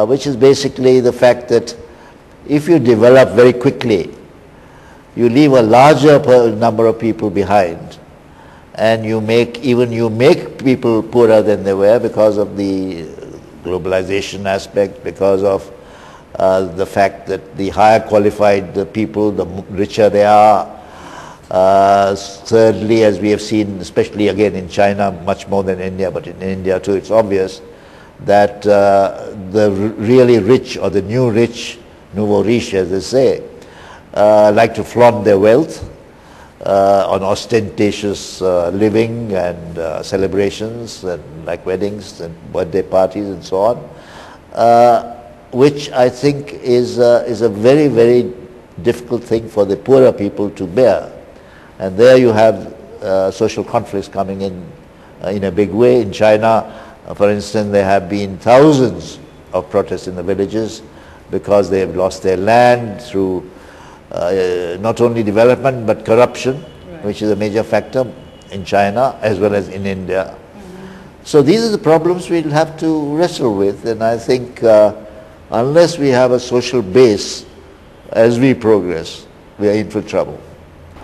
which is basically the fact that if you develop very quickly, you leave a larger number of people behind, and you make people poorer than they were because of the globalization aspect, because of the fact that the higher qualified the people, the richer they are. Thirdly, as we have seen, especially again in China, much more than India, but in India too, it's obvious that the really rich, or the new rich, nouveau riche as they say, like to flaunt their wealth on ostentatious living and celebrations, and like weddings and birthday parties and so on, which I think is a very, very difficult thing for the poorer people to bear. And there you have social conflicts coming in a big way. In China, for instance, there have been thousands of protests in the villages because they have lost their land through not only development but corruption, right, which is a major factor in China as well as in India. So these are the problems we'll have to wrestle with, and I think unless we have a social base as we progress, we are in for trouble.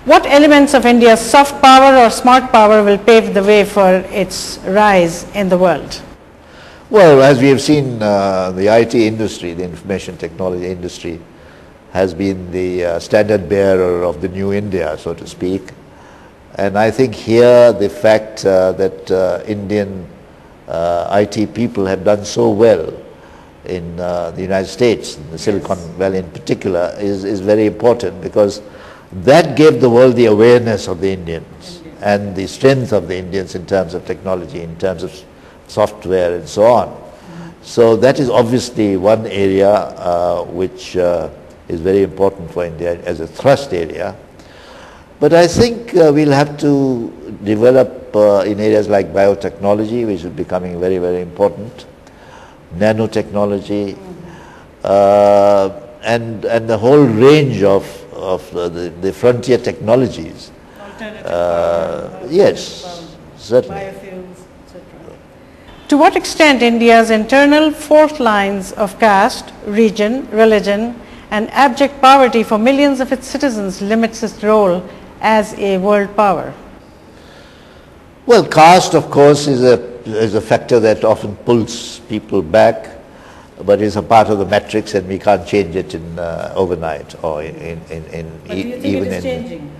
What elements of India's soft power or smart power will pave the way for its rise in the world? Well, as we have seen, the IT industry, the information technology industry, has been the standard bearer of the new India, so to speak. And I think here the fact that Indian IT people have done so well in the United States, in the Silicon Valley in particular, is very important, because that gave the world the awareness of the Indians and the strength of the Indians in terms of technology, in terms of software and so on. So that is obviously one area which is very important for India as a thrust area. But I think we'll have to develop in areas like biotechnology, which is becoming very, very important, nanotechnology, and the whole range of the frontier technologies. Yes, certainly. Biofuels, etc. To what extent India's internal fourth lines of caste, region, religion, and abject poverty for millions of its citizens limits its role as a world power? Well, caste, of course, is a factor that often pulls people back, but it's a part of the matrix, and we can't change it in overnight or But do you think it is changing?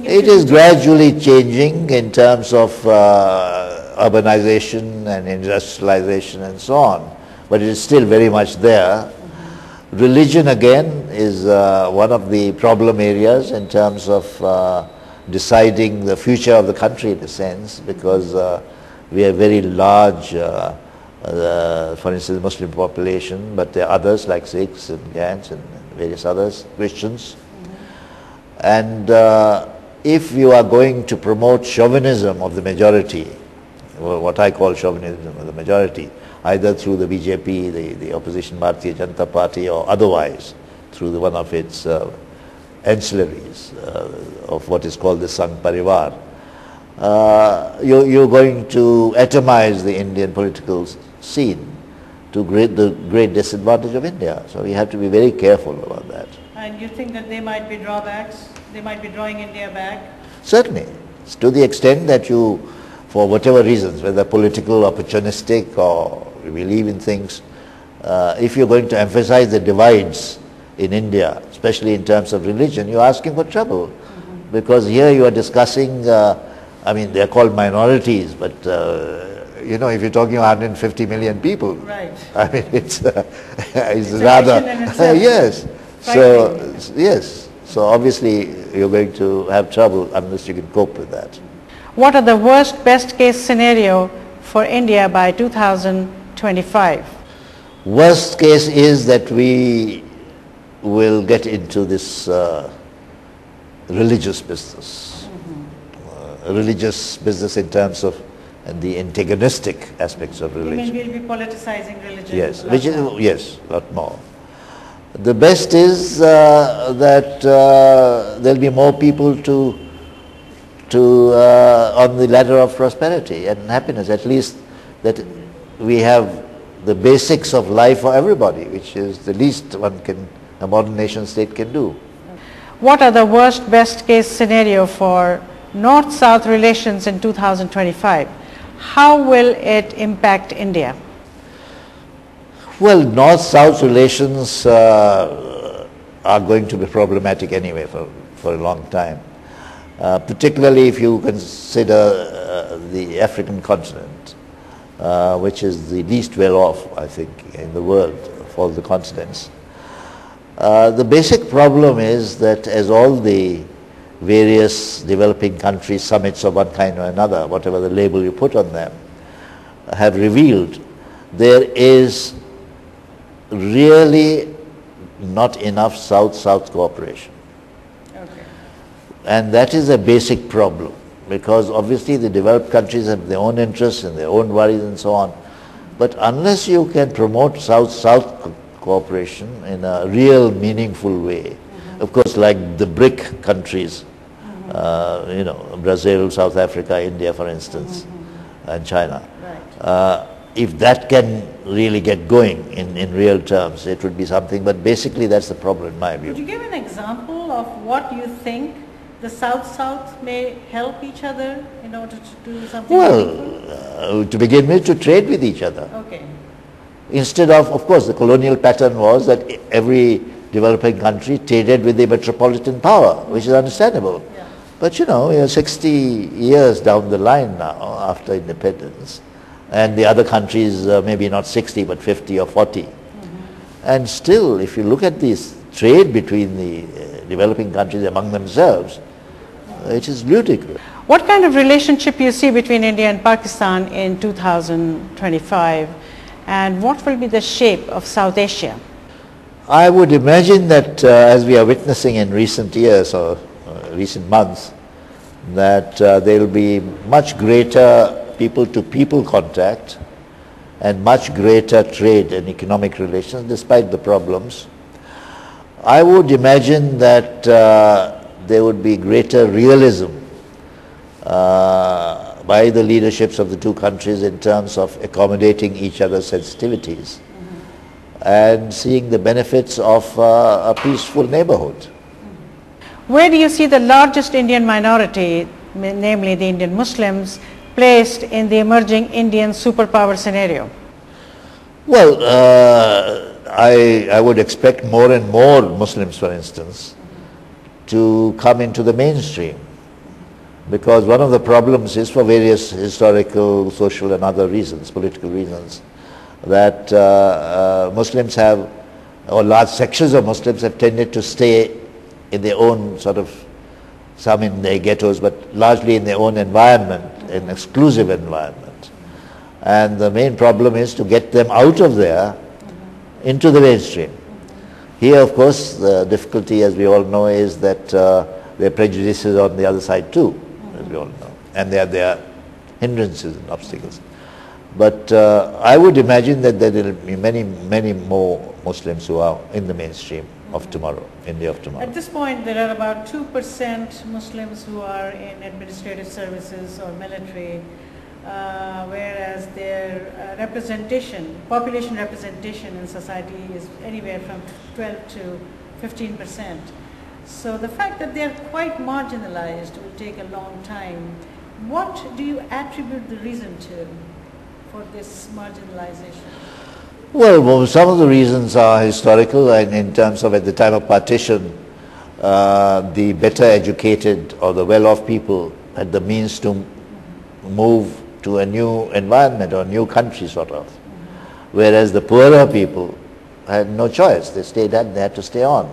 It is gradually changing in terms of urbanization and industrialization and so on, but it is still very much there. Religion again is one of the problem areas in terms of deciding the future of the country, in a sense, because we are very large, for instance, Muslim population, but there are others like Sikhs and Gans and various others, Christians. And if you are going to promote chauvinism of the majority, or what I call chauvinism of the majority, either through the BJP, the opposition Bharatiya Janata Party, or otherwise through one of its ancillaries of what is called the Sangh Parivar, you're going to atomize the Indian political scene to the great disadvantage of India. So we have to be very careful about that. And you think that there might be drawbacks? They might be drawing India back? Certainly. To the extent that you, for whatever reasons, whether political, opportunistic, or we believe in things, if you're going to emphasize the divides in India, especially in terms of religion, you're asking for trouble. Because here you are discussing, I mean, they're called minorities, but you know, if you're talking 150 million people, right, I mean, it's rather, yes. So, yes. So obviously you're going to have trouble unless you can cope with that. What are the worst best case scenario for India by 2025? Worst case is that we will get into this religious business. Religious business in terms of the antagonistic aspects of religion. You mean we'll be politicizing religion? Yes, which is, yes, a lot more. The best is that there'll be more people on the ladder of prosperity and happiness, at least that we have the basics of life for everybody, which is the least a modern nation state can do. What are the worst best case scenario for North-South relations in 2025? How will it impact India? Well, North-South relations are going to be problematic anyway for a long time, particularly if you consider the African continent, which is the least well off, I think, in the world of all the continents. The basic problem is that as all the various developing countries summits of one kind or another, whatever the label you put on them, have revealed, there is really not enough South-South cooperation. Okay. And that is a basic problem, because obviously the developed countries have their own interests and their own worries and so on. But unless you can promote South-South cooperation in a real meaningful way, of course, like the BRIC countries, you know, Brazil, South Africa, India, for instance, and China. Right. If that can really get going in real terms, it would be something. But basically, that's the problem in my view. Could you give an example of what you think the South-South may help each other in order to do something meaningful? Well, to begin with, to trade with each other. Okay. Instead of course, the colonial pattern was that every developing country traded with the metropolitan power, which is understandable. Yeah. But you know, we are 60 years down the line now after independence, and the other countries maybe not 60 but 50 or 40. And still, if you look at this trade between the developing countries among themselves, it is ludicrous. What kind of relationship you see between India and Pakistan in 2025, and what will be the shape of South Asia? I would imagine that as we are witnessing in recent years or recent months, that there will be much greater people-to-people contact and much greater trade and economic relations despite the problems. I would imagine that there would be greater realism by the leaderships of the two countries in terms of accommodating each other's sensitivities and seeing the benefits of a peaceful neighborhood. Where do you see the largest Indian minority, namely the Indian Muslims, placed in the emerging Indian superpower scenario? Well, I would expect more and more Muslims, for instance, to come into the mainstream, because one of the problems is, for various historical, social and other reasons, political reasons, that Muslims have, or large sections of Muslims have tended to stay in their own sort of, some in their ghettos, but largely in their own environment, an exclusive environment. And the main problem is to get them out of there into the mainstream. Here, of course, the difficulty, as we all know, is that there are prejudices on the other side too, as we all know, and there are hindrances and obstacles. But I would imagine that there will be many more Muslims who are in the mainstream of tomorrow, India of tomorrow. At this point, there are about 2% Muslims who are in administrative services or military, whereas their population representation in society is anywhere from 12 to 15%. So the fact that they are quite marginalized will take a long time. What do you attribute the reason to for this marginalization? Well, some of the reasons are historical, and in terms of at the time of partition, the better educated or the well-off people had the means to move to a new environment or a new country sort of, whereas the poorer people had no choice. They had to stay on.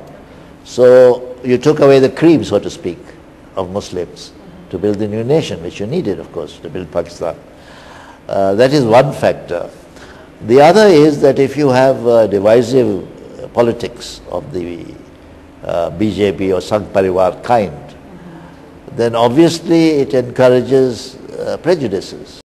So you took away the cream, so to speak, of Muslims to build the new nation, which you needed, of course, to build Pakistan. That is one factor. The other is that if you have divisive politics of the BJP or Sangh Parivar kind, then obviously it encourages prejudices.